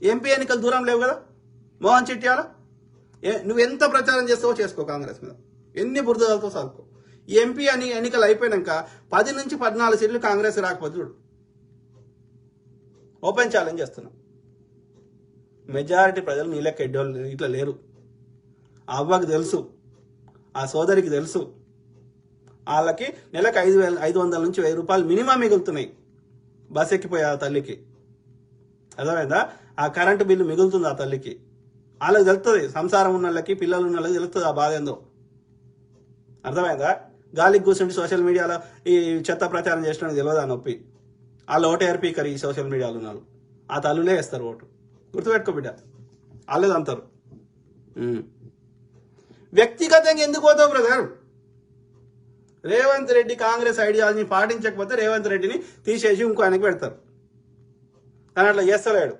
MP ఎన్నికలు దూరం లేవు కదా మోహన్ చిట్యాల. నువ్వు ఎంత ప్రచారం చేస్తావో చేసుకో కాంగ్రెస్ మీద, ఎన్ని బురదలతో సాదుకో. ఎంపీ ఎన్నికలు అయిపోయినాక 10 నుంచి 14 సీట్లు కాంగ్రెస్ రాకపోతే చూడు. ఓపెన్ ఛాలెంజ్ చేస్తున్నా. మెజారిటీ ప్రజలు నీ లెక్క ఎడ్డోళ్ళు ఇట్లా లేరు. ఆ అవ్వకి తెలుసు, ఆ సోదరికి తెలుసు, వాళ్ళకి నెలకు 500 నుంచి 1000 రూపాయలు మినిమం మిగులుతున్నాయి బస్ ఎక్కిపోయే ఆ తల్లికి. అర్థమైందా? ఆ కరెంటు బిల్లు మిగులుతుంది ఆ తల్లికి. వాళ్ళకి తెలుస్తుంది, సంసారం ఉన్న వాళ్ళకి, పిల్లలు ఉన్న వాళ్ళకి తెలుస్తుంది ఆ బాధ ఏందో. అర్థమైందా? గాలికి కూర్చుంటే సోషల్ మీడియాలో ఈ చెత్త ప్రచారం చేసినట్టు తెలియదు ఆ నొప్పి. వాళ్ళు ఓటు ఏర్పీకరు ఈ సోషల్ మీడియాలో ఉన్నారు. ఆ తల్లులే వేస్తారు ఓటు. గుర్తుపెట్టుకో బిడ్డ, వాళ్ళేది అంటారు. వ్యక్తిగతంగా ఎందుకు పోతావు బ్రదర్? రేవంత్ రెడ్డి కాంగ్రెస్ ఐడియాలజీని పాటించకపోతే రేవంత్ రెడ్డిని తీసేసి ఇంకో ఆయనకి పెడతారు. కానీ అట్లా చేస్తలేడు.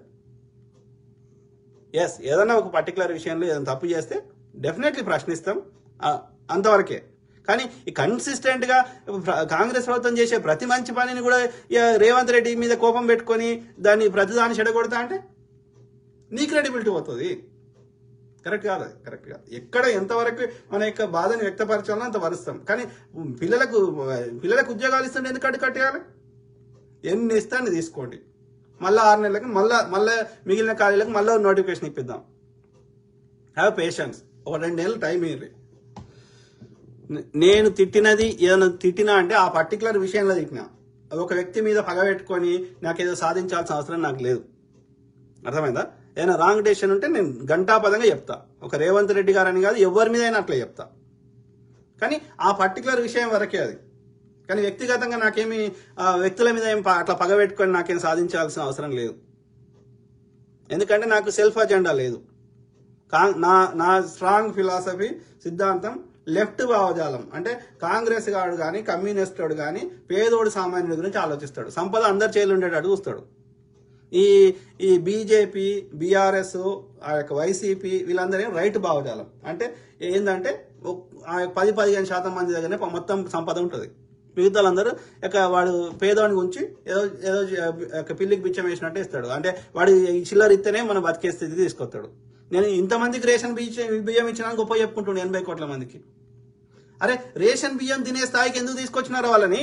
ఏదన్నా ఒక పర్టికులర్ విషయంలో ఏదైనా తప్పు చేస్తే డెఫినెట్లీ ప్రశ్నిస్తాం, అంతవరకే. కానీ ఈ కన్సిస్టెంట్గా కాంగ్రెస్ ప్రభుత్వం చేసే ప్రతి మంచి పనిని కూడా రేవంత్ రెడ్డి మీద కోపం పెట్టుకొని ప్రతిదాన్ని చెడగొడతా అంటే నీ క్రెడిబిలిటీ పోతుంది. కరెక్ట్ కాదు, అది కరెక్ట్ కాదు. ఎక్కడ ఎంతవరకు మన యొక్క బాధని వ్యక్తపరచాలో అంత పరుస్తాం. కానీ పిల్లలకు ఉద్యోగాలు ఇస్తుంటే ఎందుకు కట్టేయాలి? ఎన్ని ఇస్తాను తీసుకోండి, మళ్ళీ 6 నెలలకు మళ్ళీ మిగిలిన ఖాళీలకు మళ్ళీ నోటిఫికేషన్ ఇప్పిద్దాం. Have patience. ఒక 2 నెలలు టైం ఇవ్వండి. నేను ఏదైనా తిట్టినా అంటే ఆ పర్టికులర్ విషయంలో తిట్టినా, ఒక వ్యక్తి మీద పగబెట్టుకొని నాకేదో సాధించాల్సిన అవసరం నాకు లేదు. అర్థమైందా? ఏదైనా రాంగ్ డెసిషన్ ఉంటే నేను గంటాపదంగా చెప్తా. ఒక రేవంత్ రెడ్డి గారని కాదు, ఎవరి మీద అయినా అట్లా చెప్తా. కానీ ఆ పర్టికులర్ విషయం వరకే అది. కానీ వ్యక్తిగతంగా నాకేమి వ్యక్తుల మీద అట్లా పగబెట్టుకొని నాకేం సాధించాల్సిన అవసరం లేదు. ఎందుకంటే నాకు సెల్ఫ్ అజెండా లేదు. నా స్ట్రాంగ్ ఫిలాసఫీ సిద్ధాంతం లెఫ్ట్ భావజాలం. అంటే కాంగ్రెస్ గాడు కానీ కమ్యూనిస్ట్ వాడు కానీ పేదోడు సామాన్యుడి గురించి ఆలోచిస్తాడు. సంపద అందరి చేతులు ఉండేటట్టు చూస్తాడు. ఈ బీజేపీ, బీఆర్ఎస్, ఆ యొక్క వైసీపీ వీళ్ళందరూ రైట్ భావజాలం. అంటే ఏంటంటే 10-15% మంది దగ్గరనే మొత్తం సంపద ఉంటుంది. మిగతా వాళ్ళందరూ వాడు పేదవాడిని గురించి ఏదో పిల్లికి బిచ్చం వేసినట్టు ఇస్తాడు. అంటే వాడు చిల్లర ఇస్తేనే మనం బతికే స్థితి తీసుకొస్తాడు. నేను ఇంతమందికి రేషన్ బియ్యం ఇచ్చినా గొప్ప చెప్పుకుంటున్నాను 80 కోట్ల మందికి. అరే రేషన్ బియ్యం తినే స్థాయికి ఎందుకు తీసుకొచ్చినారో వాళ్ళని?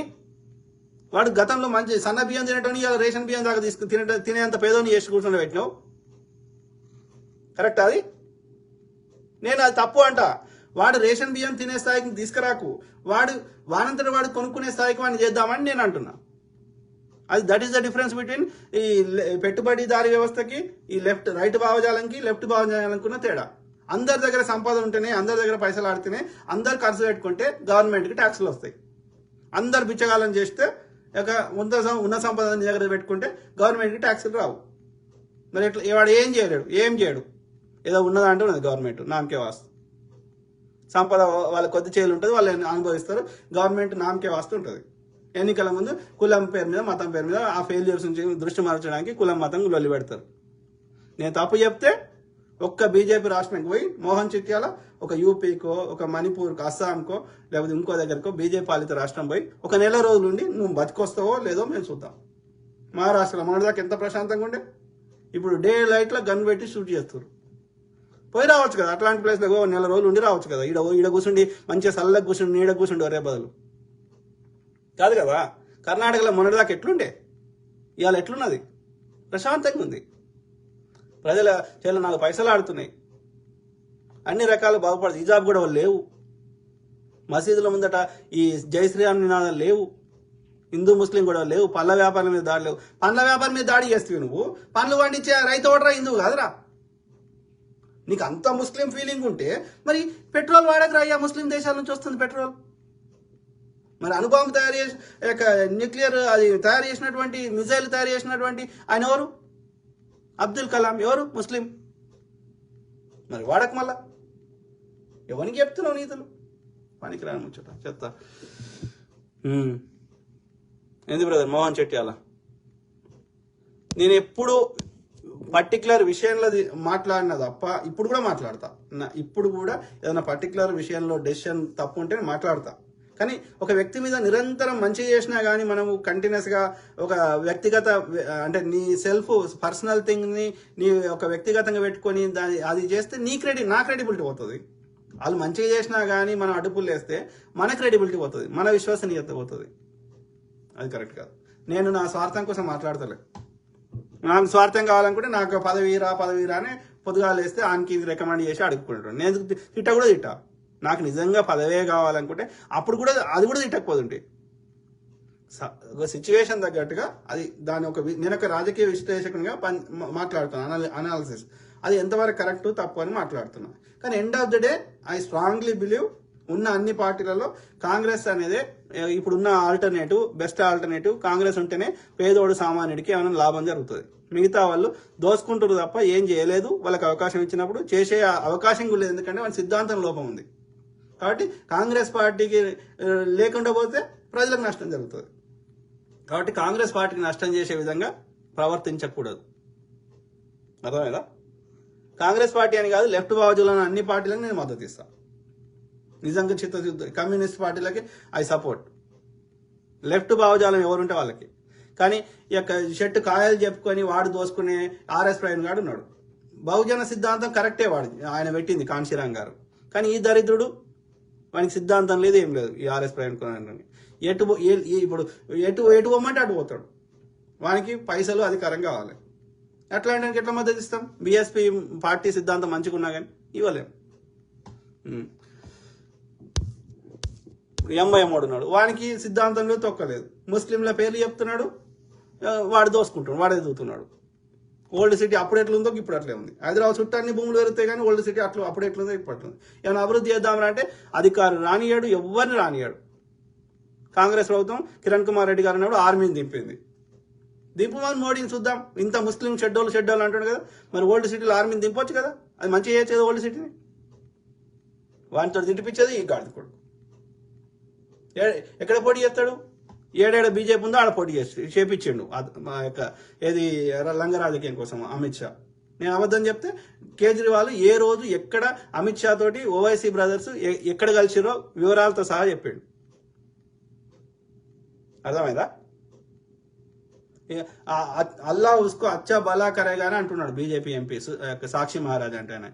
వాడు గతంలో మంచి సన్న బియ్యం తినటం రేషన్ బియ్యం దాకా తినేంత పేదోని చేసి కూర్చొని పెట్టినావు. కరెక్ట్ అది? నేను అది తప్పు అంట. వాడు రేషన్ బియ్యం తినే స్థాయికి తీసుకురాకు, వానంతటి వాడు కొనుక్కునే స్థాయికి వాడిని చేద్దామని నేను అంటున్నా. That is the difference between ఈ పెట్టుబడిదారీ వ్యవస్థకి, ఈ రైట్ భావజాలంకి, లెఫ్ట్ భావజాలంకి ఉన్న తేడా. అందరి దగ్గర సంపద ఉంటేనే, అందరి దగ్గర పైసలు ఆడితేనే, అందరు ఖర్చు పెట్టుకుంటే గవర్నమెంట్కి ట్యాక్సులు వస్తాయి. అందరు బిచ్చగాలం చేస్తే ఉన్న సంపద దగ్గర పెట్టుకుంటే గవర్నమెంట్కి ట్యాక్సులు రావు. మరి ఎట్లా? వాడు ఏం చేయడు. ఏదో ఉన్నదంటే ఉన్నది గవర్నమెంట్ నామకే వాస్తు. సంపద వాళ్ళ కొద్ది చేలు ఉంటుంది, వాళ్ళు అనుభవిస్తారు. గవర్నమెంట్ నామకే వాస్తు ఉంటుంది. ఎన్నికల ముందు కులం పేరు మీద, మతం పేరు మీద ఆ ఫెయిల్యూర్స్ నుంచి దృష్టి మార్చడానికి కులం మతం లొల్లి పెడతారు. నేను తప్పు చెప్తే ఒక్క బీజేపీ రాష్ట్రానికి పోయి మోహన్ చిట్యాల ఒక యూపీకో, ఒక మణిపూర్కో, అస్సాంకో, లేకపోతే ఇంకో దగ్గరకో బీజేపీ పాలిత రాష్ట్రం పోయి ఒక నెల రోజులు ఉండి నువ్వు బతికొస్తావో లేదో మేము చూద్దాం. మహారాష్ట్రలో మొన్నటిదాకా ఎంత ప్రశాంతంగా ఉండే, ఇప్పుడు డే లైట్లో గన్ పెట్టి షూట్ చేస్తారు. పోయి రావచ్చు కదా అట్లాంటి ప్లేస్లో, నెల రోజులు ఉండి రావచ్చు కదా. ఈడ కూర్చుండి మంచిగా చల్లగా కూర్చుండి నీడ కూర్చుండి ఒరే బదులు కాదు కదా. కర్ణాటకలో మొన్నటిదాకా ఎట్లుండే, ఇవాళ ఎట్లున్నది? ప్రశాంతంగా ఉంది. ప్రజల చేతులు 4 పైసలు ఆడుతున్నాయి. అన్ని రకాలు బాగుపడుతుంది. హిజాబ్ కూడా లేవు. మసీదుల ముందట ఈ జై శ్రీరామ్ నినాదాలు లేవు. హిందూ ముస్లిం కూడా లేవు. పండ్ల వ్యాపారం మీద దాడి లేవు. పండ్ల వ్యాపారం మీద దాడి చేస్తావు నువ్వు. పండ్లు పండించే రైతు ఓడరా హిందువు కాదురా. నీకు అంత ముస్లిం ఫీలింగ్ ఉంటే మరి పెట్రోల్ వాడకరా అయ్యా. ముస్లిం దేశాల నుంచి వస్తుంది పెట్రోల్. మరి అణుబాంబు తయారు చేసి న్యూక్లియర్ అది తయారు చేసినటువంటి మిజైల్ తయారు చేసినటువంటి ఆయన ఎవరు? అబ్దుల్ కలాం. ఎవరు? ముస్లిం. మరి వాడక మళ్ళా ఎవరికి చెప్తున్నావు నీతులు? పనికిరాని ముచ్చట చెప్తా. ఏంది బ్రదర్ మోహన్ చిట్యాల? నేను ఎప్పుడు పర్టికులర్ విషయంలో మాట్లాడినా తప్ప, ఇప్పుడు కూడా మాట్లాడతా. ఇప్పుడు కూడా ఏదైనా పర్టికులర్ విషయంలో డెసిషన్ తప్పు ఉంటే నేను మాట్లాడతా. కానీ ఒక వ్యక్తి మీద నిరంతరం మంచి చేసినా కానీ మనము కంటిన్యూస్గా ఒక వ్యక్తిగత అంటే నీ సెల్ఫ్ పర్సనల్ థింగ్ని నీ ఒక వ్యక్తిగతంగా పెట్టుకొని దాని అది చేస్తే నా క్రెడిబిలిటీ పోతుంది. వాళ్ళు మంచిగా చేసినా కానీ మనం అడ్డుపులు వేస్తే మన క్రెడిబిలిటీ పోతుంది, మన విశ్వసనీయత పోతుంది. అది కరెక్ట్ కాదు. నేను నా స్వార్థం కోసం మాట్లాడతలే. నాకు స్వార్థం కావాలనుకుంటే నాకు పదవీరా అని పొద్దుగాలు వేస్తే ఆయనకి రికమెండ్ చేసి అడుగుకుంటాను. నేను తిట్టా. నాకు నిజంగా పదవే కావాలనుకుంటే అప్పుడు కూడా అది కూడా తిట్టకపోతుంటే ఒక సిచ్యువేషన్ తగ్గట్టుగా అది దాని నేను ఒక రాజకీయ విశ్లేషకునిగా మాట్లాడుతున్నాను, అనాలిసిస్ అది ఎంతవరకు కరెక్ట్ తప్పు అని మాట్లాడుతున్నాను. కానీ end of the day I strongly believe ఉన్న అన్ని పార్టీలలో కాంగ్రెస్ అనేది ఇప్పుడున్న బెస్ట్ ఆల్టర్నేటివ్ కాంగ్రెస్ ఉంటేనే పేదోడు సామాన్యుడికి ఏమైనా లాభం జరుగుతుంది. మిగతా వాళ్ళు దోసుకుంటారు తప్ప ఏం చేయలేదు. వాళ్ళకి అవకాశం ఇచ్చినప్పుడు చేసే అవకాశం కూడా లేదు, ఎందుకంటే వాళ్ళ సిద్ధాంతం లోపం ఉంది. కాబట్టి కాంగ్రెస్ పార్టీకి లేకుండా పోతే ప్రజలకు నష్టం జరుగుతుంది. కాబట్టి కాంగ్రెస్ పార్టీకి నష్టం చేసే విధంగా ప్రవర్తించకూడదు. అర్థమైందా? కాంగ్రెస్ పార్టీ అని కాదు, లెఫ్ట్ బాజులను అన్ని పార్టీలకు నేను మద్దతు ఇస్తాను. నిజంగా చిత్తశుద్ధి కమ్యూనిస్ట్ పార్టీలకి ఐ సపోర్ట్. లెఫ్ట్ భావజాలం ఎవరుంటే వాళ్ళకి. కానీ ఈ యొక్క షర్టు కాయలు చెప్పుకొని వాడు దోసుకునే ఆర్ఎస్ ప్రవీణ్ గారు ఉన్నాడు. బహుజన సిద్ధాంతం కరెక్టే వాడు, ఆయన పెట్టింది కాంశీరామ్ గారు. కానీ ఈ దరిద్రుడు వానికి సిద్ధాంతం లేదు, ఏం లేదు. ఈ ఆర్ఎస్ ప్రవీణ్ కుమార్ ఇప్పుడు ఎటు పోమంటే అటు పోతాడు. వానికి పైసలు అధికారం కావాలి. అట్లాంటి ఎట్లా మద్దతు ఇస్తాం? బీఎస్పీ పార్టీ సిద్ధాంతం మంచిగా ఉన్నా కానీ ఇవ్వలేం. ఎంఐఎం ఉన్నాడు, వానికి సిద్ధాంతంలో తొక్కలేదు. ముస్లింల పేర్లు చెప్తున్నాడు, వాడు దోసుకుంటాడు, వాడు ఎదుగుతున్నాడు. ఓల్డ్ సిటీ అప్పుడు ఎట్లుందో ఇప్పుడు అట్లే ఉంది. హైదరాబాద్ చుట్టాన్ని భూములు పెరుగుతాయి కానీ ఓల్డ్ సిటీ అప్పుడు ఎట్లుందో ఇప్పుడు అట్లుంది. ఏమైనా అభివృద్ధి చేద్దామని అంటే అధికారులు రానియాడు, ఎవరిని రానియాడు. కాంగ్రెస్ ప్రభుత్వం కిరణ్ కుమార్ రెడ్డి గారు అన్నాడు ఆర్మీని దింపింది. దింపమని మోడీని చూద్దాం. ఇంత ముస్లిం షెడ్యూల్ అంటాడు కదా, మరి ఓల్డ్ సిటీలో ఆర్మీని దింపొచ్చు కదా, అది మంచిగా చేయొచ్చు కదా ఓల్డ్ సిటీని. వాటితో దింటిపించేది ఈ గాడిద కొడుకు. ఎక్కడ పోటీ చేస్తాడు? ఏడేడ బీజేపీ ఉందో ఆడ పోటీ చేపించిండు మా యొక్క ఏది లంగ రాజకీయం కోసం అమిత్ షా. నేను అబద్ధం చెప్తే కేజ్రీవాల్ ఏ రోజు ఎక్కడ అమిత్ షా తోటి ఓవైసీ బ్రదర్స్ ఎక్కడ కలిసిరో వివరాలతో సహా చెప్పాడు. అర్థమైందా? అల్లా ఉస్కో అచ్చా బలా కరేగానే అంటున్నాడు బీజేపీ ఎంపీ సాక్షి మహారాజ్ అంటే. ఆయన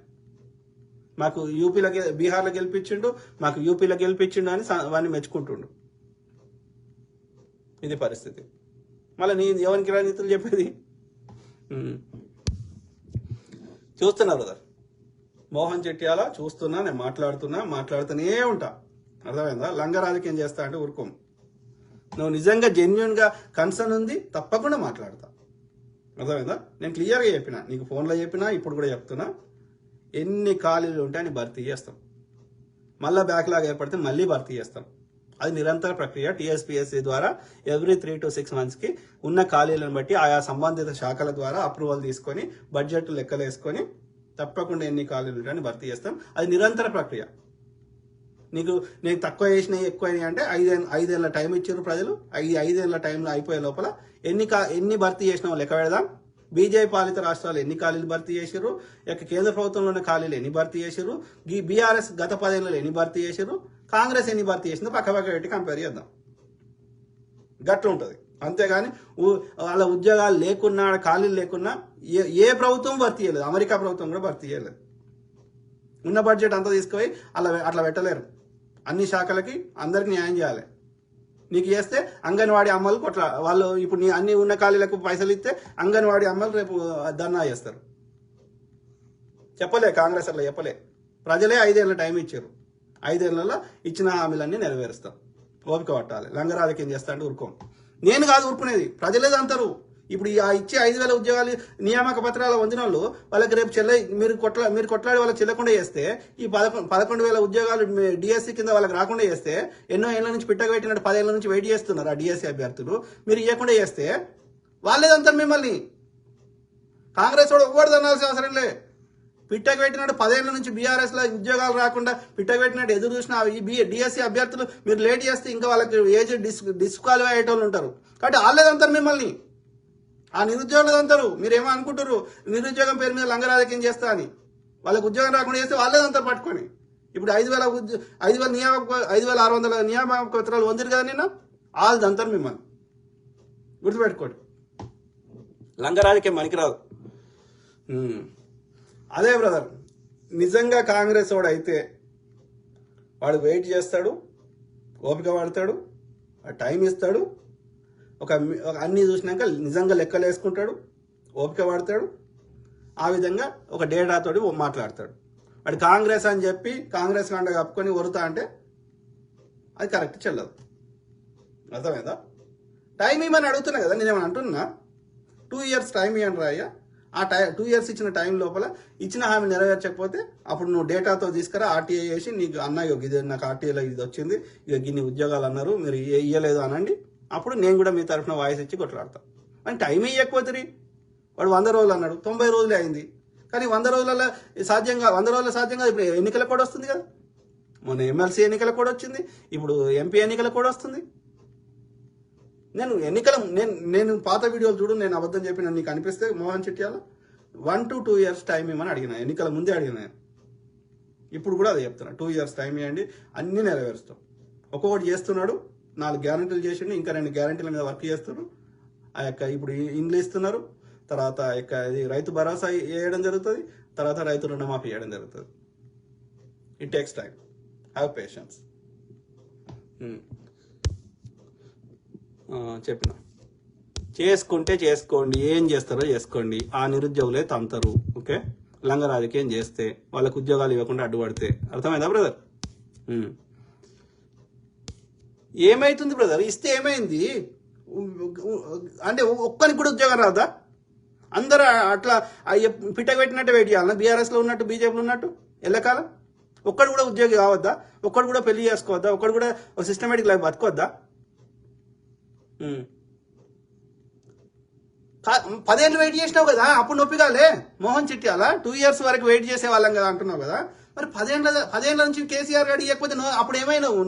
మాకు బీహార్లో గెలిపించిండు, మాకు యూపీలో గెలిపించిండు అని వాడిని మెచ్చుకుంటుండు. ఇది పరిస్థితి. మళ్ళీ ఎవరికి రాజనీతులు చెప్పేది? చూస్తున్నా బ్రదర్, మోహన్ చెట్యాల చూస్తున్నా, నేను మాట్లాడుతూనే ఉంటా. అర్థమైందా? లంగ రాజకీయం చేస్తా అంటే ఊరుకోం. నువ్వు నిజంగా జెన్యున్గా కన్సర్న్ ఉంది తప్పకుండా మాట్లాడతా. అర్థమైందా? నేను క్లియర్గా చెప్పినా, నీకు ఫోన్లో చెప్పినా, ఇప్పుడు కూడా చెప్తున్నా. ఎన్ని ఖాళీలు ఉంటే అని భర్తీ చేస్తాం. మళ్ళీ బ్యాక్లాగ్ ఏర్పడితే మళ్ళీ భర్తీ చేస్తాం. అది నిరంతర ప్రక్రియ. టీఎస్పీఎస్సీ ద్వారా ఎవ్రీ 3 to 6 monthsకి ఉన్న ఖాళీలను బట్టి ఆయా సంబంధిత శాఖల ద్వారా అప్రూవల్ తీసుకొని బడ్జెట్ లెక్కలు వేసుకొని తప్పకుండా ఎన్ని ఖాళీలు ఉంటాయని భర్తీ చేస్తాం. అది నిరంతర ప్రక్రియ. నేను తక్కువ చేసినాయి ఎక్కువ అయినాయి అంటే 5 ఏళ్ళ టైం ఇచ్చారు ప్రజలు. 5 ఏళ్ళ టైంలో అయిపోయే లోపల ఎన్ని భర్తీ చేసినామో లెక్క పెడదాం. బీజేపీ పాలిత రాష్ట్రాలు ఎన్ని ఖాళీలు భర్తీ చేశారు, కేంద్ర ప్రభుత్వంలో ఉన్న ఖాళీలు ఎన్ని భర్తీ చేశారు, బీఆర్ఎస్ గత 10 ఏళ్ళలో ఎన్ని భర్తీ చేశారు, కాంగ్రెస్ ఎన్ని భర్తీ చేసిందో పక్క పెట్టి కంపేర్ చేద్దాం. గట్ల ఉంటుంది. అంతేగాని వాళ్ళ ఉద్యోగాలు లేకున్నా, ఖాళీలు లేకున్నా ఏ ప్రభుత్వం భర్తీ చేయలేదు. అమెరికా ప్రభుత్వం కూడా భర్తీ చేయలేదు. ఉన్న బడ్జెట్ అంతా తీసుకుపోయి అట్లా పెట్టలేరు. అన్ని శాఖలకి అందరికి న్యాయం చేయాలి. నీకు చేస్తే అంగన్వాడీ అమ్మలు వాళ్ళు ఇప్పుడు అన్ని ఉన్న ఖాళీలకు పైసలు ఇస్తే అంగన్వాడీ అమ్మలు రేపు ధర్నా చేస్తారు. చెప్పలే కాంగ్రెస్ అట్లా చెప్పలే. ప్రజలే 5 ఏళ్ళ టైం ఇచ్చారు. 5 ఏళ్లలో ఇచ్చిన హామీలన్నీ నెరవేరుస్తాం. ఓపిక పట్టాలి. లంగ రాజకీయం చేస్తా అంటే ఊరుకోం. నేను కాదు ఊరుకునేది, ప్రజలేది అంటారు. ఇప్పుడు ఇచ్చే 5,000 ఉద్యోగాలు నియామక పత్రాలు పొందిన వాళ్ళు వాళ్ళకి రేపు మీరు కొట్లాడి వాళ్ళకి చెల్లకుండా చేస్తే, ఈ 11,000 ఉద్యోగాలు డిఎస్సి కింద వాళ్ళకి రాకుండా చేస్తే, ఎన్నో ఏళ్ల నుంచి పిట్టగబెట్టినట్టు 10 ఏళ్ల నుంచి వెయిట్ చేస్తున్నారు ఆ డిఎస్సి అభ్యర్థులు. మీరు ఇవ్వకుండా చేస్తే వాళ్ళేదంటారు మిమ్మల్ని. కాంగ్రెస్ వాడు ఒవ్వడు అనాల్సిన అవసరం లే. పిట్టగబెట్టినట్టు 10 ఏళ్ల నుంచి బీఆర్ఎస్ లో ఉద్యోగాలు రాకుండా పిట్టగబెట్టినట్టు ఎదురు చూసిన ఈ డిఎస్సి అభ్యర్థులు మీరు లేట్ చేస్తే ఇంకా వాళ్ళకి ఏజ్ డిస్క్వాలిఫై అయ్యేటోళ్ళు ఉంటారు. కాబట్టి వాళ్ళేదంటారు మిమ్మల్ని. ఆ నిరుద్యోగులు అంటారు. మీరేమో అనుకుంటారు నిరుద్యోగం పేరు మీద లంగ రాజకీయం చేస్తా అని. వాళ్ళకి ఉద్యోగం రాకుండా చేస్తే వాళ్ళేదంతా పట్టుకొని ఇప్పుడు 5,600 నియామక పత్రాలు పొందిరు కదా నిన్న, వాళ్ళు దంతారు మిమ్మల్ని. గుర్తుపెట్టుకోండి, లంగరాజకీయం పనికిరాదు. అదే బ్రదర్, నిజంగా కాంగ్రెస్ వాడు అయితే వాడు వెయిట్ చేస్తాడు, ఓపిక పడతాడు, టైం ఇస్తాడు, ఒక అన్నీ చూసినాక నిజంగా లెక్కలు వేసుకుంటాడు, ఓపిక పడతాడు, ఆ విధంగా ఒక డేటాతోటి మాట్లాడతాడు. వాడు కాంగ్రెస్ అని చెప్పి కాంగ్రెస్ కంట కప్పుకొని వరుతా అంటే అది కరెక్ట్ చెల్లదు. అర్థమైందా? టైం ఇవ్వని అడుగుతున్నా కదా, నేనేమని అంటున్నా, 2 years టైం ఇవ్వండి రాయ్యా. ఆ 2 years ఇచ్చిన టైం లోపల ఇచ్చిన హామీ నెరవేర్చకపోతే అప్పుడు నువ్వు డేటాతో తీసుకురా, ఆర్టీఐ చేసి నీకు అన్నయ్య ఇది నాకు ఆర్టీఐలో ఇది వచ్చింది, ఇక ఇన్ని ఉద్యోగాలు అన్నారు, మీరు ఇయ్యలేదు అనండి. అప్పుడు నేను కూడా మీ తరఫున వాయిస్ ఇచ్చి కొట్లాడతాను. అని టైం ఇవ్వకపోతే వాడు 100 రోజులు అన్నాడు, 90 రోజులే అయింది. కానీ 100 రోజులలో సాధ్యంగా ఇప్పుడు ఎన్నికల కూడా వస్తుంది కదా, మొన్న ఎమ్మెల్సీ ఎన్నికల కూడా వచ్చింది, ఇప్పుడు ఎంపీ ఎన్నికల కూడా వస్తుంది. నేను పాత వీడియోలు చూడు, నేను అబద్ధం చెప్పిన నీకు అనిపిస్తే Mohan Chityala 1 to 2 years time ఇవ్వమని అడిగిన, ఎన్నికల ముందే అడిగిన. ఇప్పుడు కూడా అదే చెప్తున్నా, 2 years టైం ఇవ్వండి, అన్నీ నెరవేరుస్తాం. ఒక్కొక్కటి చేస్తున్నాడు, 4 గ్యారంటీలు చేసిండు, ఇంకా 2 గ్యారంటీల మీద వర్క్ చేస్తున్నారు. ఆ యొక్క ఇప్పుడు ఇండ్లు ఇస్తున్నారు, తర్వాత ఇది రైతు భరోసా వేయడం జరుగుతుంది, తర్వాత రైతు రుణమాఫీ వేయడం జరుగుతుంది. It takes time, have patience. చెప్పిన చేసుకుంటే చేసుకోండి, ఏం చేస్తారో చేసుకోండి, ఆ నిరుద్యోగులే తంతరు. ఓకే, లంగ రాజకీయం చేస్తే వాళ్ళకు ఉద్యోగాలు ఇవ్వకుండా అడ్డుపడితే. అర్థమైందా బ్రదర్? ఏమైతుంది బ్రదర్? ఇస్తే ఏమైంది అంటే ఒక్కరికి కూడా ఉద్యోగం రాదా? అందరూ అట్లా పిట్ట పెట్టినట్టు వెయిట్ చేయాలన్నా, బీఆర్ఎస్లో ఉన్నట్టు బీజేపీలో ఉన్నట్టు ఎల్లకాలం? ఒక్కడు కూడా ఉద్యోగి కావద్దా? ఒక్కడు కూడా పెళ్లి చేసుకోవద్దా? ఒక్కడు కూడా ఒక సిస్టమేటిక్ లైఫ్ బతుకోవద్దా? 10 ఏళ్ళు వెయిట్ చేసినావు కదా, అప్పుడు నొప్పిగాలే మోహన్ చిట్యాల. 2 years వరకు వెయిట్ చేసే వాళ్ళం కదా అంటున్నావు కదా. మరి 10 ఏళ్ళ నుంచి కేసీఆర్ గారు ఇవ్వకపోతే అప్పుడు ఏమైనావు?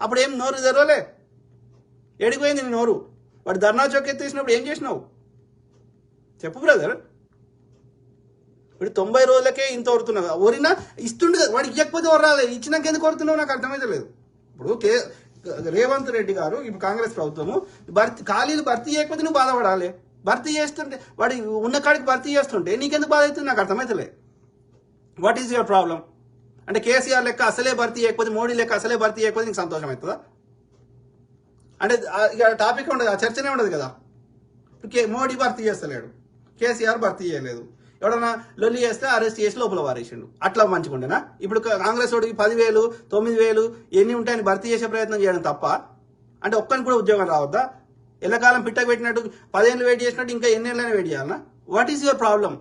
అప్పుడేం నోరు తెరవలే, ఎడిపోయింది నీ నోరు. వాడు ధర్నా చౌక్ ఎత్తేసినప్పుడు ఏం చేసినావు చెప్పు బ్రదర్. ఇప్పుడు 90 రోజులకే ఇంత వరుతున్నావు, వరినా ఇస్తుండు కదా, వాడికి ఇవ్వకపోతే వరాలి, ఇచ్చినాక ఎందుకు వరుతున్నావు నాకు అర్థమైతే లేదు. ఇప్పుడు రేవంత్ రెడ్డి గారు, ఇప్పుడు కాంగ్రెస్ ప్రభుత్వము ఖాళీలు భర్తీ చేయకపోతే నువ్వు బాధపడాలి. భర్తీ చేస్తుంటే వాడి ఉన్న కాడికి భర్తీ చేస్తుంటే నీకెందుకు బాధ అవుతుంది నాకు అర్థమైతలే. What is your problem? అంటే కేసీఆర్ లెక్క అసలే భర్తీ చేయకపోతే, మోడీ లెక్క అసలే భర్తీ చేయకపోతే నీకు సంతోషం అవుతుందా? అంటే ఇక టాపిక్ ఉండదు, ఆ చర్చనే ఉండదు కదా. మోడీ భర్తీ చేస్తలేడు, కేసీఆర్ భర్తీ చేయలేదు, ఎవడన్నా లొల్లి చేస్తే అరెస్ట్ చేసి లోపల వారేసిండు, అట్లా మంచిగుండేనా? ఇప్పుడు కాంగ్రెస్ వాడికి 10,000 9,000 ఎన్ని ఉంటాయని భర్తీ చేసే ప్రయత్నం చేయడం తప్ప? అంటే ఒక్కరికి కూడా ఉద్యోగం రావద్దా? ఎల్లకాలం పిట్టకు పెట్టినట్టు 10 ఏళ్ళు వెయిట్ చేసినట్టు ఇంకా ఎన్ని ఏళ్ళైనా వెయిట్ చేయాలన్నా? What is your problem?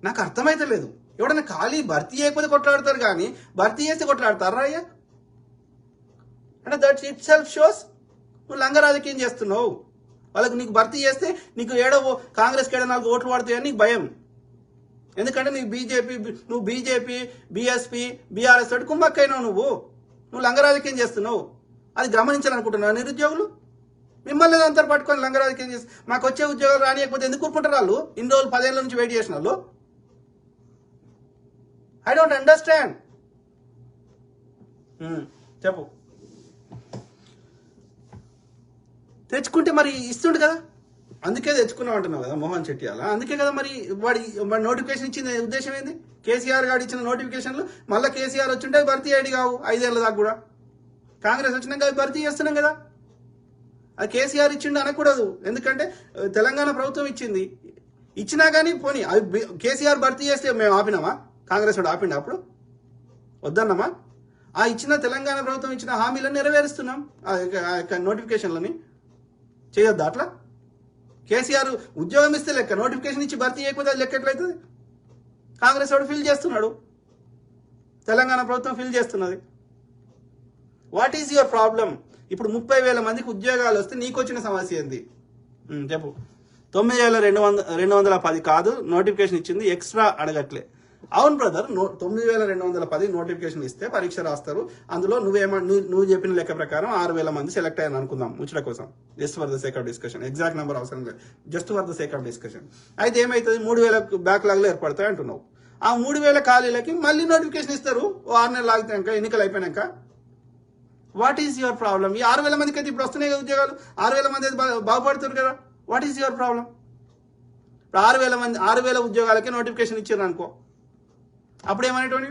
నాకు అర్థమైతే లేదు. ఎవడన్నా ఖాళీ భర్తీ చేయకపోతే కొట్లాడతారు కానీ భర్తీ చేస్తే కొట్లాడతారా అయ్యా? అంటే దట్ ఇట్ సెల్ఫ్ షోస్ నువ్వు లంగ రాజకీయం చేస్తున్నావు. వాళ్ళకి నీకు భర్తీ చేస్తే నీకు కాంగ్రెస్కి 4 ఓట్లు పడతాయని నీకు భయం. ఎందుకంటే నువ్వు బీజేపీ బీఎస్పీ బీఆర్ఎస్ తోటి కుమ్మక్కైనావు, నువ్వు లంగ రాజకీయం చేస్తున్నావు. అది గమనించాలనుకుంటున్నావు నిరుద్యోగులు. మిమ్మల్ని అంతా పట్టుకొని లంగ రాజకీయం చేసి మాకు వచ్చే ఉద్యోగాలు రానియకపోతే ఎందుకు కూరుకుంటారు వాళ్ళు? ఇన్ని రోజులు 10 ఏళ్ళ నుంచి వెయిట్ చేసిన వాళ్ళు. I don't understand. చెప్పు. తెచ్చుకుంటే మరి ఇస్తుండు కదా, అందుకే తెచ్చుకున్నావు అంటున్నావు కదా మోహన్ చెట్యాల. అందుకే కదా మరి వాడి నోటిఫికేషన్ ఇచ్చిన ఉద్దేశం ఏంది? కేసీఆర్ గారు ఇచ్చిన నోటిఫికేషన్లు మళ్ళీ కేసీఆర్ వచ్చింటే భర్తీ అయ్యేది కావు 5 ఏళ్ళ దాకా కూడా. కాంగ్రెస్ వచ్చినాక అవి భర్తీ చేస్తున్నాం కదా. అది కేసీఆర్ ఇచ్చిండు అనకూడదు, ఎందుకంటే తెలంగాణ ప్రభుత్వం ఇచ్చింది. ఇచ్చినా కానీ పోనీ అవి కేసీఆర్ భర్తీ చేస్తే మేము ఆపినామా? కాంగ్రెస్ వాడు ఆపిండా? అప్పుడు వద్దన్నామా? ఆ ఇచ్చిన తెలంగాణ ప్రభుత్వం ఇచ్చిన హామీలను నెరవేరుస్తున్నాం, ఆ యొక్క నోటిఫికేషన్లని చేయొద్దా అట్లా? కేసీఆర్ ఉద్యోగం ఇస్తే లెక్క, నోటిఫికేషన్ ఇచ్చి భర్తీ చేయకపోతే అది లెక్క ఎట్లయితుంది? కాంగ్రెస్ వాడు ఫిల్ చేస్తున్నాడు, తెలంగాణ ప్రభుత్వం ఫిల్ చేస్తున్నది. What is your problem? ఇప్పుడు 30,000 మందికి ఉద్యోగాలు వస్తే నీకు వచ్చిన సమస్య ఏంది చెప్పు. 9,210 కాదు నోటిఫికేషన్ ఇచ్చింది, ఎక్స్ట్రా అడగట్లే. అవును బ్రదర్, 9,210 నోటిఫికేషన్ ఇస్తే పరీక్ష రాస్తారు. అందులో నువ్వు చెప్పిన లెక్క ప్రకారం 6,000 మంది సెలెక్ట్ అయ్యాను అనుకుందాం ముచ్చట కోసం, just for the sake of discussion. Exact number అవసరం లేదు, just for the sake of discussion. అయితే ఏమవుతుంది? 3,000 బ్యాక్లాగ్లు ఏర్పడతాయి అంటున్నావు. ఆ 3,000 ఖాళీలకి మళ్ళీ నోటిఫికేషన్ ఇస్తారు 6 నెలలు ఆగినాక, ఎన్నికలు అయిపోయాక. What is your problem? ఈ 6,000 మందికి అయితే ఇప్పుడు వస్తున్నాయి కదా ఉద్యోగాలు, 6,000 మంది అయితే బాగుపడుతారు కదా. What is your problem? ఇప్పుడు 6,000 ఉద్యోగాలకి నోటిఫికేషన్ ఇచ్చారు అనుకో, అప్పుడు ఏమనేటోని?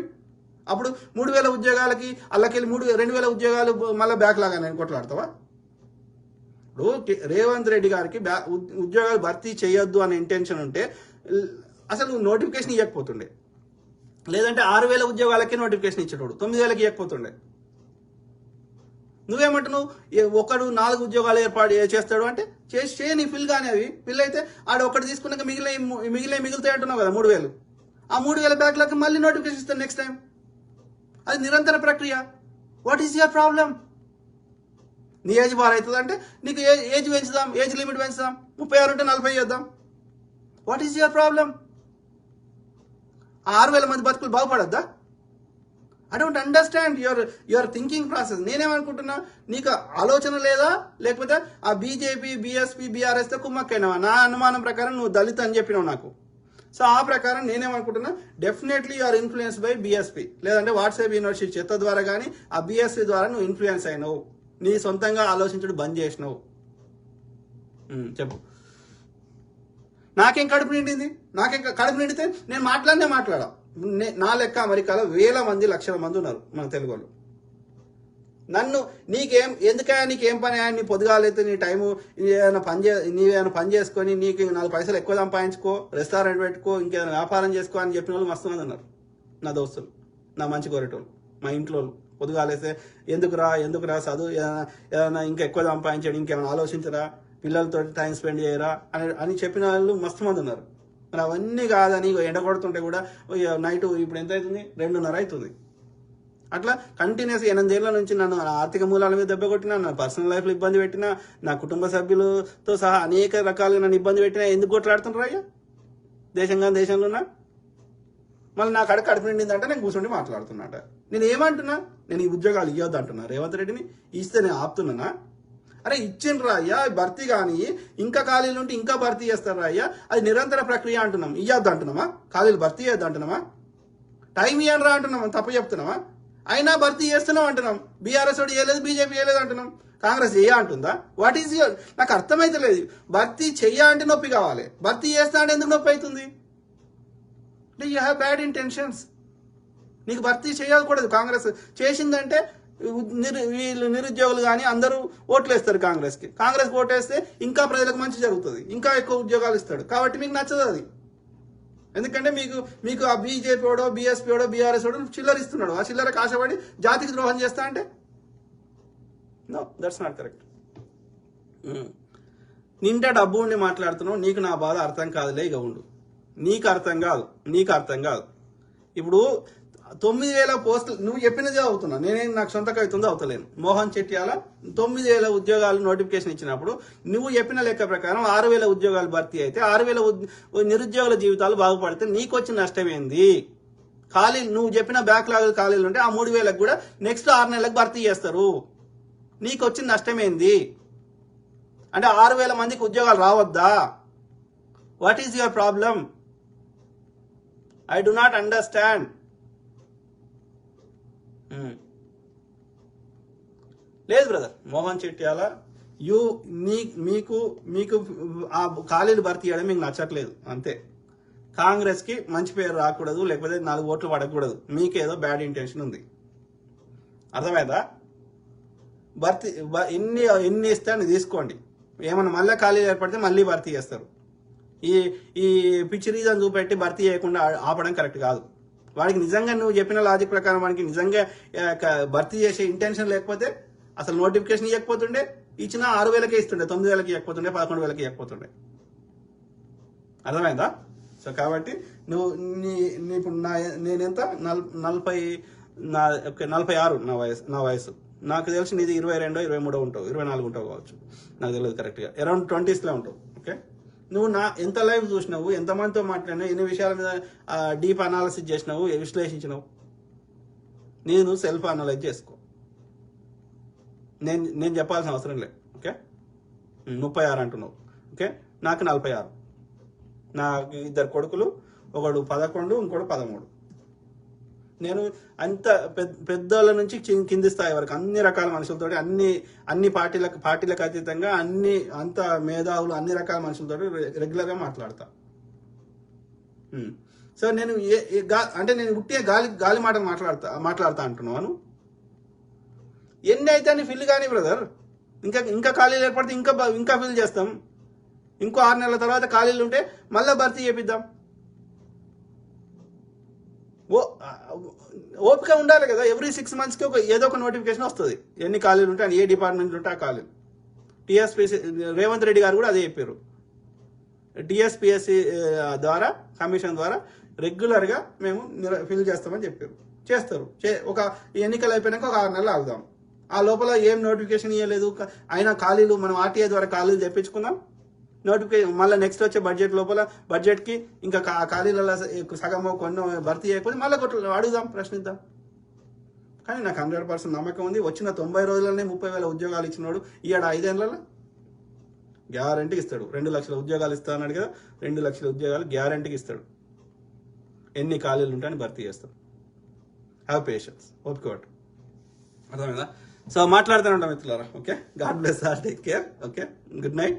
అప్పుడు 3,000 ఉద్యోగాలకి అల్లకెళ్ళి 2,000 ఉద్యోగాలు మళ్ళీ బ్యాక్ లాగా నేను కొట్లాడతావా? ఇప్పుడు రేవంత్ రెడ్డి గారికి ఉద్యోగాలు భర్తీ చేయొద్దు అనే ఇంటెన్షన్ ఉంటే అసలు నోటిఫికేషన్ ఇవ్వకపోతుండే, లేదంటే 6,000 ఉద్యోగాలకి నోటిఫికేషన్ ఇచ్చేటోడు 9,000కి ఇవ్వకపోతుండే. నువ్వేమంటున్నావు? ఒకడు 4 ఉద్యోగాలు ఏర్పాటు చేస్తాడు అంటే చేయని ఫిల్ కానీ అవి ఫిల్ అయితే ఆడ ఒకటి తీసుకున్నాక మిగులుతాయి అంటున్నావు కదా 3,000. ఆ 3,000 బ్యాక్లకి మళ్ళీ నోటిఫికేషన్ ఇస్తాను నెక్స్ట్ టైం. అది నిరంతర ప్రక్రియ. What is your problem? నీ ఏజ్ బార్ అవుతుంది అంటే నీకు ఏజ్ పెంచుదాం, ఏజ్ లిమిట్ పెంచుదాం, 36 ఉంటే 40 చేద్దాం. What is your problem? 6,000 మంది బతుకులు బాగుపడద్దా? I don't understand your thinking process. నేనేమనుకుంటున్నా, నీకు ఆలోచన లేదా, లేకపోతే ఆ బీజేపీ, బీఎస్పీ, బీఆర్ఎస్తో కుమ్మక్కైనావా? నా అనుమానం ప్రకారం నువ్వు దళిత్ అని చెప్పినావు నాకు. సో ఆ ప్రకారం నేనేమనుకుంటున్నా, definitely you're influence by BSP, లేదంటే వాట్సాప్ యూనివర్సిటీ చెత్త ద్వారా కానీ ఆ బీఎస్పీ ద్వారా నువ్వు ఇన్ఫ్లుయెన్స్ అయినావు. నీ సొంతంగా ఆలోచించడం బంద్ చేసినావు. చెప్పు. నాకేం కడుపు నిండింది? కడుపు నిండితే నేను మాట్లాడా. నా లెక్క అమెరికాలో 1,000 మంది 1,00,000 మంది ఉన్నారు మన తెలుగు వాళ్ళు. నన్ను నీకేం పని? నీ పొద్దుగాలైతే నీ టైము నీవేమైనా పని చేసుకొని నీకు 4 పైసలు ఎక్కువ సంపాదించుకో, రెస్టారెంట్ పెట్టుకో, ఇంకేదైనా వ్యాపారం చేసుకో అని చెప్పిన వాళ్ళు మస్తు మంది ఉన్నారు. నా దోస్తులు, నా మంచి కోరేటోళ్ళు, మా ఇంట్లో పొద్దుగాలేస్తే ఎందుకురా చదువు, ఏదైనా ఇంకా ఎక్కువ సంపాదించాడు, ఇంకేమైనా ఆలోచించరా, పిల్లలతో టైం స్పెండ్ చేయరా అని చెప్పిన వాళ్ళు మస్తు మంది ఉన్నారు. మరి అవన్నీ కాదని ఎండ కొడుతుంటే కూడా నైట్ ఇప్పుడు ఎంత అవుతుంది? 2:30 అవుతుంది. అట్లా కంటిన్యూస్ 8 ఏళ్ల నుంచి నన్ను ఆర్థిక మూలాల మీద దెబ్బ కొట్టినా, నా పర్సనల్ లైఫ్లో ఇబ్బంది పెట్టినా, నా కుటుంబ సభ్యులతో సహా అనేక రకాలుగా నన్ను ఇబ్బంది పెట్టినా. ఎందుకు కొట్లాడుతుంటారు అయ్యా? దేశంలో ఉన్నా మళ్ళీ నా కడుపు నిండిందంటే నేను కూర్చొని మాట్లాడుతున్నట. నేను ఏమంటున్నా? నేను ఈ ఉద్యోగాలు ఇవ్వద్దు అంటున్నా రేవంత్ రెడ్డిని. ఇస్తే నేను ఆపుతున్నానా? అరే ఇచ్చిండ్రా అయ్యా, భర్తీ కానీ ఇంకా ఖాళీలు ఉంటే ఇంకా భర్తీ చేస్తారా అయ్యా? అది నిరంతర ప్రక్రియ అంటున్నాం. ఇవ్వద్దు అంటున్నామా? ఖాళీలు భర్తీ చేయొద్దు అంటున్నామా? టైం ఇవ్వండిరా అంటున్నామా? తప్పు చెప్తున్నామా? అయినా భర్తీ చేస్తున్నాం అంటున్నాం. బీఆర్ఎస్ వాడు చేయలేదు, బీజేపీ చేయలేదు అంటున్నాం. కాంగ్రెస్ చేయ అంటుందా? వాట్ ఈజ్ నాకు అర్థమైతే లేదు. భర్తీ చెయ్య అంటే నొప్పి కావాలి, భర్తీ చేస్తా అంటే ఎందుకు నొప్పి అవుతుంది? అంటే యూ హ్యావ్ బ్యాడ్ ఇంటెన్షన్స్. నీకు భర్తీ చేయకూడదు. కాంగ్రెస్ చేసిందంటే వీళ్ళు నిరుద్యోగులు కానీ అందరూ ఓట్లు వేస్తారు కాంగ్రెస్కి. కాంగ్రెస్కి ఓటేస్తే ఇంకా ప్రజలకు మంచి జరుగుతుంది, ఇంకా ఎక్కువ ఉద్యోగాలు ఇస్తాడు. కాబట్టి మీకు నచ్చదు అది. ఎందుకంటే మీకు ఆ బీజేపీ వాడో, బీఎస్పీ వాడో, బీఆర్ఎస్ వాడో చిల్లర ఇస్తున్నాడు. ఆ చిల్లరకు ఆశపడి జాతికి ద్రోహం చేస్తా అంటే నో, దట్స్ నాట్ కరెక్ట్. నిండా డబ్బు ఉండి మాట్లాడుతున్నావు. నీకు నా బాధ అర్థం కాదులే, ఇక ఉండు. నీకు అర్థం కాదు. ఇప్పుడు 9,000 పోస్టులు నువ్వు చెప్పినదే అవుతున్నా. నేనేం నాకు సొంత కవితందో అవుతలేను. మోహన్ చెట్యాల 9,000 ఉద్యోగాలు నోటిఫికేషన్ ఇచ్చినప్పుడు నువ్వు చెప్పిన లెక్క ప్రకారం 6,000 ఉద్యోగాలు భర్తీ అయితే 6,000 నిరుద్యోగుల జీవితాలు బాగుపడితే నీకు వచ్చిన నష్టం ఏంది? ఖాళీలు నువ్వు చెప్పిన బ్యాక్లాగ్ ఖాళీలు ఉంటే ఆ 3,000కు కూడా నెక్స్ట్ 6 నెలలకు భర్తీ చేస్తారు. నీకు వచ్చిన నష్టం ఏంది? అంటే 6,000 మందికి ఉద్యోగాలు రావద్దా? What is your problem? I do not understand. లేదు బ్రదర్, మోహన్ చెట్యాల మీకు ఆ ఖాళీలు భర్తీ చేయడం మీకు నచ్చట్లేదు అంతే. కాంగ్రెస్కి మంచి పేరు రాకూడదు, లేకపోతే 4 ఓట్లు పడకూడదు. మీకేదో బ్యాడ్ ఇంటెన్షన్ ఉంది. అర్థమైందా? భర్తీ ఎన్ని ఇస్తే అని తీసుకోండి. ఏమన్నా మళ్ళీ ఖాళీలు ఏర్పడితే మళ్ళీ భర్తీ చేస్తారు. ఈ పిచ్చి రీజన్ చూపెట్టి భర్తీ చేయకుండా ఆపడం కరెక్ట్ కాదు. వాడికి నిజంగా నువ్వు చెప్పిన లాజిక్ ప్రకారం వాడికి నిజంగా భర్తీ చేసే ఇంటెన్షన్ లేకపోతే అసలు నోటిఫికేషన్ ఇవ్వకపోతుండే, ఇచ్చిన 6,000కే ఇస్తుండే, 9,000కి ఇవ్వకపోతుండే, 11,000కి ఇవ్వకపోతుండే. అర్థమైందా? సో కాబట్టి నువ్వు ఇప్పుడు నేనెంత 46 నా వయసు. నాకు తెలిసి నీది 22, 23 ఉంటావు, 24 ఉంటావు కావచ్చు, నాకు తెలియదు కరెక్ట్గా. అరౌండ్ 20sలో ఉంటావు. ఓకే, నువ్వు ఎంత లైవ్ చూసినావు, ఎంతమందితో మాట్లాడినావు, ఎన్ని విషయాల మీద డీప్ అనాలిసిస్ చేసినావు, విశ్లేషించినావు? నేను సెల్ఫ్ అనలైజ్ చేసుకో. నేను చెప్పాల్సిన అవసరం లేదు. ఓకే, 36 అంటున్నావు. ఓకే, నాకు 46. నాకు 2 కొడుకులు, ఒకడు 11, ఇంకోటి 13. నేను అంత పెద్దోళ్ళ నుంచి కింది స్థాయి వరకు అన్ని రకాల మనుషులతో అన్ని పార్టీలకు అతీతంగా అంత మేధావులు అన్ని రకాల మనుషులతో రెగ్యులర్గా మాట్లాడతా. సో నేను అంటే నేను ఉట్టిగా గాలి మాటలు మాట్లాడతా అంటున్నాను. ఎన్ని అయితే అని ఫిల్ కానీ బ్రదర్, ఇంకా ఖాళీలు ఏర్పడితే ఇంకా ఫిల్ చేస్తాం. ఇంకో 6 నెలల తర్వాత ఖాళీలు ఉంటే మళ్ళీ భర్తీ చేపిద్దాం. ఓపిక ఉండాలి కదా. ఎవ్రీ 6 monthsకి ఏదో ఒక నోటిఫికేషన్ వస్తుంది. ఎన్ని ఖాళీలు ఉంటాయి, ఏ డిపార్ట్మెంట్లు ఉంటే ఆ ఖాళీలు. టీఎస్పీఎస్సీ రేవంత్ రెడ్డి గారు కూడా అదే చెప్పారు. టీఎస్పీఎస్సీ ద్వారా, కమిషన్ ద్వారా రెగ్యులర్గా మేము ఫిల్ చేస్తామని చెప్పారు. చేస్తారు. ఒక ఎన్నికలు అయిపోయినాక ఒక 6 నెలలు ఆగుదాం. ఆ లోపల ఏం నోటిఫికేషన్ ఇవ్వలేదు, అయినా ఖాళీలు మనం ఆర్టీఐ ద్వారా ఖాళీలు తెప్పించుకుందాం. నోటిఫికేషన్ మళ్ళీ నెక్స్ట్ వచ్చే బడ్జెట్కి ఇంకా ఖాళీలలో సగం కొన్ని భర్తీ చేయకపోతే మళ్ళీ అడుగుదాం, ప్రశ్నిద్దాం. కానీ నాకు 100% నమ్మకం ఉంది. వచ్చిన 90 రోజులనే 30,000 ఉద్యోగాలు ఇచ్చినాడు. ఈడ 5 ఏళ్లలో గ్యారంటీకి ఇస్తాడు. 2 లక్షల ఉద్యోగాలు ఇస్తా అన్నాడు కదా, 2 లక్షల ఉద్యోగాలు గ్యారంటీకి ఇస్తాడు. ఎన్ని ఖాళీలు ఉంటాయని భర్తీ చేస్తాం. హ్యావ్ పేషెన్స్, ఓపికట్టు. అర్థమైందా? సో మాట్లాడుతూనే ఉంటాం మిత్రులారా. Okay, God bless all, take care. Okay, good night.